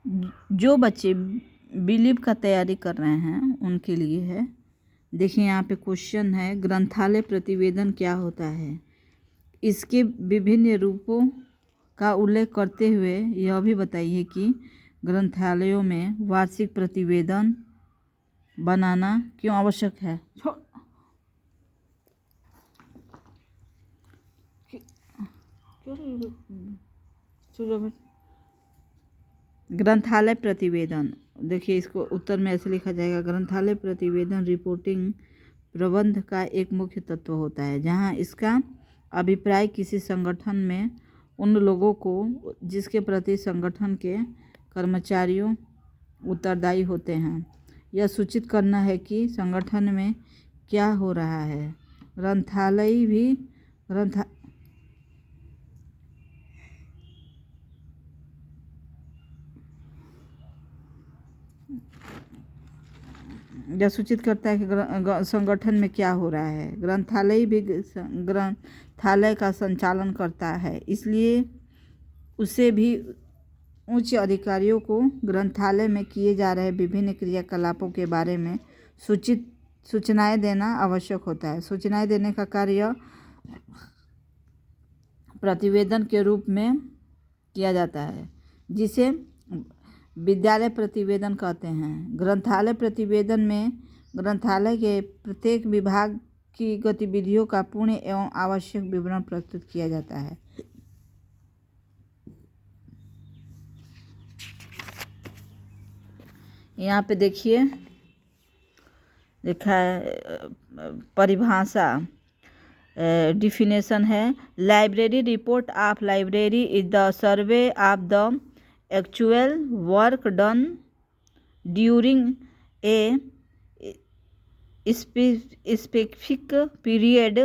जो बच्चे बिलीव का तैयारी कर रहे हैं उनके लिए है। देखिए यहाँ पे क्वेश्चन है, ग्रंथालय प्रतिवेदन क्या होता है? इसके विभिन्न रूपों का उल्लेख करते हुए यह भी बताइए कि ग्रंथालयों में वार्षिक प्रतिवेदन बनाना क्यों आवश्यक है। ग्रंथालय प्रतिवेदन, देखिए इसको उत्तर में ऐसे लिखा जाएगा, ग्रंथालय प्रतिवेदन रिपोर्टिंग प्रबंध का एक मुख्य तत्व होता है, जहां इसका अभिप्राय किसी संगठन में उन लोगों को जिसके प्रति संगठन के कर्मचारियों उत्तरदायी होते हैं, यह सूचित करना है कि संगठन में क्या हो रहा है। ग्रंथालय भी यह सूचित करता है कि संगठन में क्या हो रहा है। ग्रंथालय भी ग्रंथालय का संचालन करता है, इसलिए उसे भी उच्च अधिकारियों को ग्रंथालय में किए जा रहे विभिन्न क्रियाकलापों के बारे में सूचनाएं देना आवश्यक होता है। सूचनाएं देने का कार्य प्रतिवेदन के रूप में किया जाता है, जिसे विद्यालय प्रतिवेदन कहते हैं। ग्रंथालय प्रतिवेदन में ग्रंथालय के प्रत्येक विभाग की गतिविधियों का पूर्ण एवं आवश्यक विवरण प्रस्तुत किया जाता है। यहाँ पे देखिए लिखा है परिभाषा, डिफिनेशन है, library report of library is the survey of the actual work done during a specific period,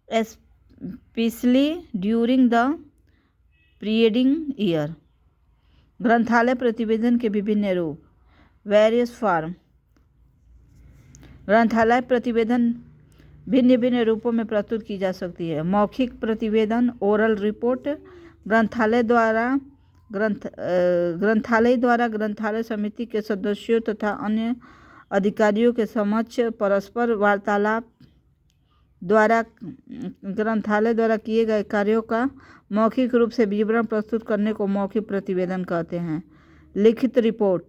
specially during the preceding year. ग्रंथालय प्रतिवेदन के विभिन्न रूप, वेरियस फॉर्म। ग्रंथालय प्रतिवेदन भिन्न भिन्न रूपों में प्रस्तुत की जा सकती है। मौखिक प्रतिवेदन, ओरल रिपोर्ट, ग्रंथालय द्वारा ग्रंथालय समिति के सदस्यों तथा अन्य अधिकारियों के समक्ष परस्पर वार्तालाप द्वारा ग्रंथालय द्वारा किए गए कार्यों का मौखिक रूप से विवरण प्रस्तुत करने को मौखिक प्रतिवेदन कहते हैं। लिखित रिपोर्ट,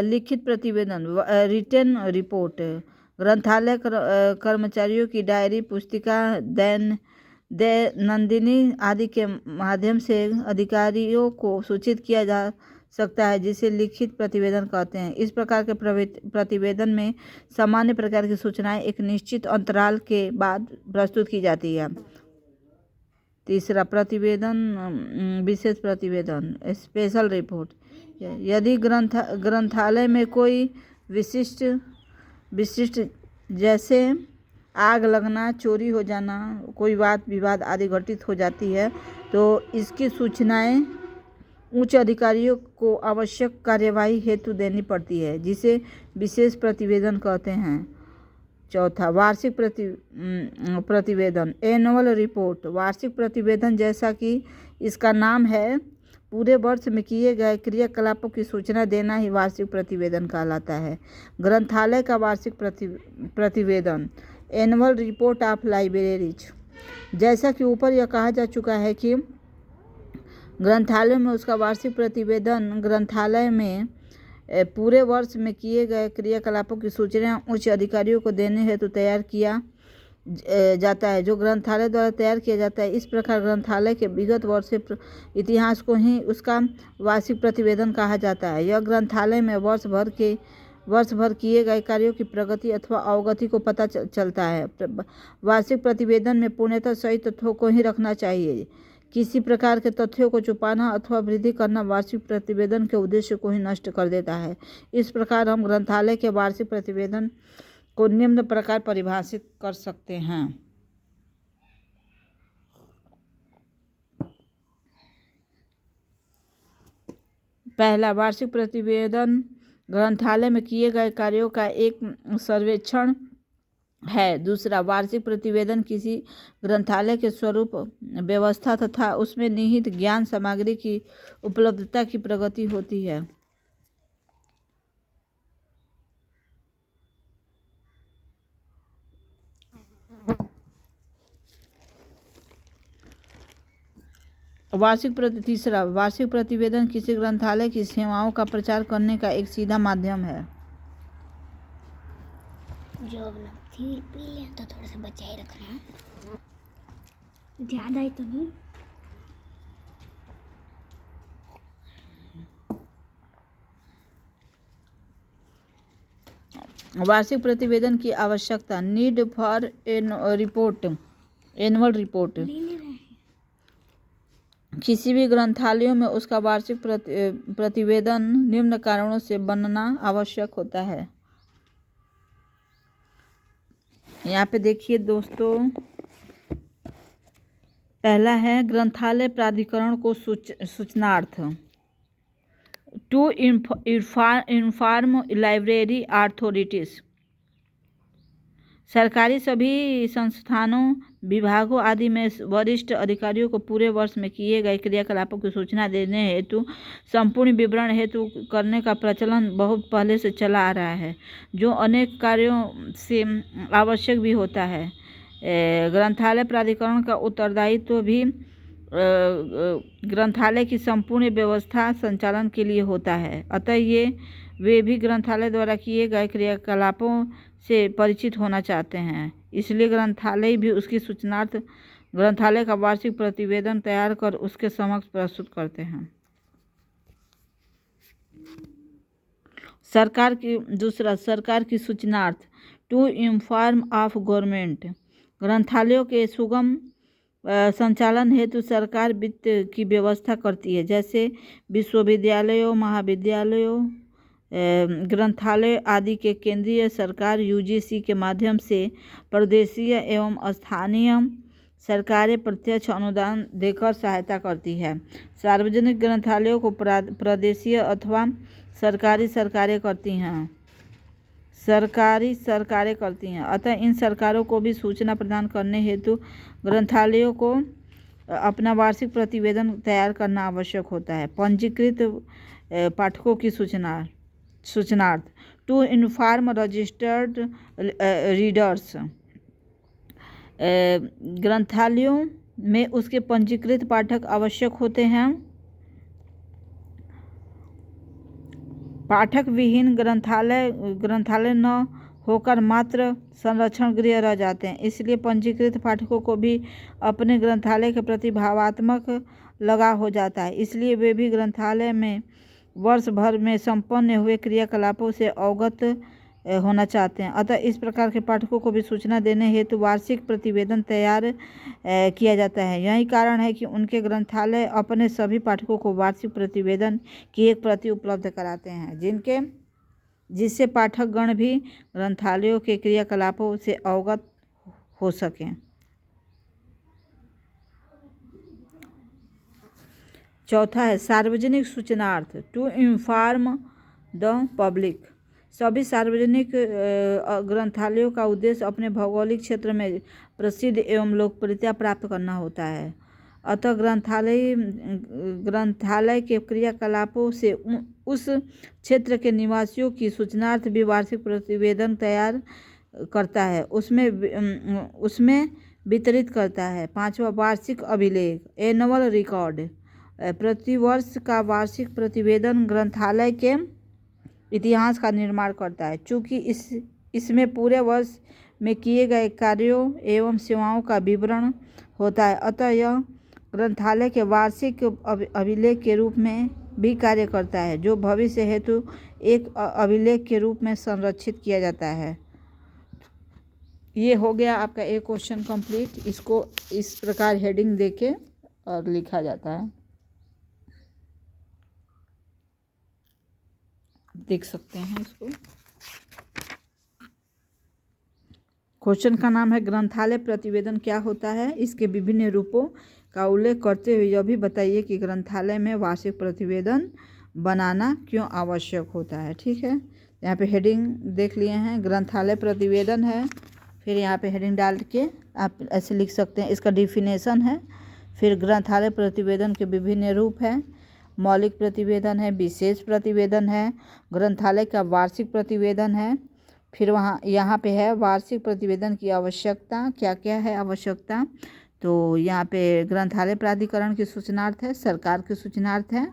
लिखित प्रतिवेदन, रिटन रिपोर्ट, ग्रंथालय कर्मचारियों की डायरी, पुस्तिका, दैनंदिनी आदि के माध्यम से अधिकारियों को सूचित किया जा सकता है, जिसे लिखित प्रतिवेदन कहते हैं। इस प्रकार के प्रतिवेदन में सामान्य प्रकार की सूचनाएं एक निश्चित अंतराल के बाद प्रस्तुत की जाती है। तीसरा प्रतिवेदन, विशेष प्रतिवेदन, स्पेशल रिपोर्ट, यदि ग्रंथालय में कोई विशिष्ट जैसे आग लगना, चोरी हो जाना, कोई वाद विवाद आदि घटित हो जाती है, तो इसकी सूचनाएं उच्च अधिकारियों को आवश्यक कार्यवाही हेतु देनी पड़ती है, जिसे विशेष प्रतिवेदन कहते हैं। चौथा, वार्षिक प्रतिवेदन, एनुअल रिपोर्ट। वार्षिक प्रतिवेदन, जैसा कि इसका नाम है, पूरे वर्ष में किए गए क्रियाकलापों की सूचना देना ही वार्षिक प्रतिवेदन कहलाता है। ग्रंथालय का वार्षिक प्रतिवेदन, एनुअल रिपोर्ट ऑफ लाइब्रेरीज। जैसा कि ऊपर यह कहा जा चुका है कि ग्रंथालय में उसका वार्षिक प्रतिवेदन ग्रंथालय में पूरे वर्ष में किए गए क्रियाकलापों की सूचना उच्च अधिकारियों को देने हेतु तैयार किया जाता है, जो ग्रंथालय द्वारा तैयार किया जाता है। इस प्रकार ग्रंथालय के विगत वर्ष के इतिहास को ही उसका वार्षिक प्रतिवेदन कहा जाता है। यह ग्रंथालय में वर्ष भर किए गए कार्यों की प्रगति अथवा अवगति को पता चलता है। वार्षिक प्रतिवेदन में पूर्णतः सही तथ्यों को ही रखना चाहिए। किसी प्रकार के तथ्यों को छुपाना अथवा वृद्धि करना वार्षिक प्रतिवेदन के उद्देश्य को ही नष्ट कर देता है। इस प्रकार हम ग्रंथालय के वार्षिक प्रतिवेदन को निम्न प्रकार परिभाषित कर सकते हैं। पहला, वार्षिक प्रतिवेदन ग्रंथालय में किए गए कार्यों का एक सर्वेक्षण है। दूसरा, वार्षिक प्रतिवेदन किसी ग्रंथालय के स्वरूप, व्यवस्था तथा उसमें निहित ज्ञान सामग्री की उपलब्धता की प्रगति होती है। तीसरा, वार्षिक प्रतिवेदन किसी ग्रंथालय की सेवाओं का प्रचार करने का एक सीधा माध्यम है। जो अपना खीर पी लिया तो थोड़ा सा बचाए रखना, ज़्यादा ही तो नहीं। वार्षिक प्रतिवेदन की आवश्यकता, नीड फॉर एनुअल रिपोर्ट। किसी भी ग्रंथालयों में उसका वार्षिक प्रतिवेदन निम्न कारणों से बनना आवश्यक होता है। यहाँ पे देखिए दोस्तों, पहला है ग्रंथालय प्राधिकरण को सूचनार्थ, टू इन्फॉर्म लाइब्रेरी अथॉरिटीज। सरकारी सभी संस्थानों, विभागों आदि में वरिष्ठ अधिकारियों को पूरे वर्ष में किए गए क्रियाकलापों की सूचना देने हेतु संपूर्ण विवरण हेतु करने का प्रचलन बहुत पहले से चला आ रहा है, जो अनेक कार्यों से आवश्यक भी होता है। ग्रंथालय प्राधिकरण का उत्तरदायित्व भी ग्रंथालय की संपूर्ण व्यवस्था संचालन के लिए होता है। अतः वे भी ग्रंथालय द्वारा किए गए क्रियाकलापों से परिचित होना चाहते हैं। इसलिए ग्रंथालय भी उसकी सूचनार्थ ग्रंथालय का वार्षिक प्रतिवेदन तैयार कर उसके समक्ष प्रस्तुत करते हैं। सरकार की सूचनार्थ, टू इन्फॉर्म ऑफ गवर्नमेंट। ग्रंथालयों के सुगम संचालन हेतु सरकार वित्त की व्यवस्था करती है, जैसे विश्वविद्यालयों, महाविद्यालयों, ग्रंथालय आदि के केंद्रीय सरकार यूजीसी के माध्यम से प्रदेशीय एवं स्थानीय सरकारें प्रत्यक्ष अनुदान देकर सहायता करती है। सार्वजनिक ग्रंथालयों को प्रदेशीय अथवा सरकारी सरकारें करती हैं। अतः इन सरकारों को भी सूचना प्रदान करने हेतु ग्रंथालयों को अपना वार्षिक प्रतिवेदन तैयार करना आवश्यक होता है। पंजीकृत पाठकों की सूचनार्थ, टू इन्फॉर्म रजिस्टर्ड रीडर्स। ग्रंथालयों में उसके पंजीकृत पाठक आवश्यक होते हैं। पाठक विहीन ग्रंथालय न होकर मात्र संरक्षण गृह रह जाते हैं। इसलिए पंजीकृत पाठकों को भी अपने ग्रंथालय के प्रति भावात्मक लगाव हो जाता है। इसलिए वे भी ग्रंथालय में वर्ष भर में संपन्न हुए क्रियाकलापों से अवगत होना चाहते हैं। अतः इस प्रकार के पाठकों को भी सूचना देने हेतु वार्षिक प्रतिवेदन तैयार किया जाता है। यही कारण है कि उनके ग्रंथालय अपने सभी पाठकों को वार्षिक प्रतिवेदन की एक प्रति उपलब्ध कराते हैं, जिससे पाठकगण भी ग्रंथालयों के क्रियाकलापों से अवगत हो सकें। चौथा है सार्वजनिक सूचनार्थ, टू इन्फॉर्म द पब्लिक। सभी सार्वजनिक ग्रंथालयों का उद्देश्य अपने भौगोलिक क्षेत्र में प्रसिद्ध एवं लोकप्रियता प्राप्त करना होता है। अतः ग्रंथालय के क्रियाकलापों से उस क्षेत्र के निवासियों की सूचनार्थ भी वार्षिक प्रतिवेदन तैयार करता है, उसमें वितरित करता है। पांचवा, वार्षिक अभिलेख, एनुअल रिकॉर्ड। प्रतिवर्ष का वार्षिक प्रतिवेदन ग्रंथालय के इतिहास का निर्माण करता है। चूँकि इसमें पूरे वर्ष में किए गए कार्यों एवं सेवाओं का विवरण होता है, अतः यह ग्रंथालय के वार्षिक अभिलेख के रूप में भी कार्य करता है, जो भविष्य हेतु एक अभिलेख के रूप में संरक्षित किया जाता है। ये हो गया आपका एक क्वेश्चन कंप्लीट। इसको इस प्रकार हेडिंग देके और लिखा जाता है, देख सकते हैं इसको। क्वेश्चन का नाम है ग्रंथालय प्रतिवेदन क्या होता है। इसके विभिन्न रूपों का उल्लेख करते हुए यह भी बताइए कि ग्रंथालय में वार्षिक प्रतिवेदन बनाना क्यों आवश्यक होता है। ठीक है, यहाँ पे हेडिंग देख लिए हैं, ग्रंथालय प्रतिवेदन है, फिर यहाँ पे हेडिंग डाल के आप ऐसे लिख सकते हैं। इसका डिफिनेशन है। फिर ग्रंथालय प्रतिवेदन के विभिन्न रूप हैं। मौलिक प्रतिवेदन है, विशेष प्रतिवेदन है, ग्रंथालय का वार्षिक प्रतिवेदन है। फिर यहाँ पे है वार्षिक प्रतिवेदन की आवश्यकता, क्या क्या है आवश्यकता। तो यहाँ पे ग्रंथालय प्राधिकरण की सूचनार्थ है, सरकार की सूचनार्थ है,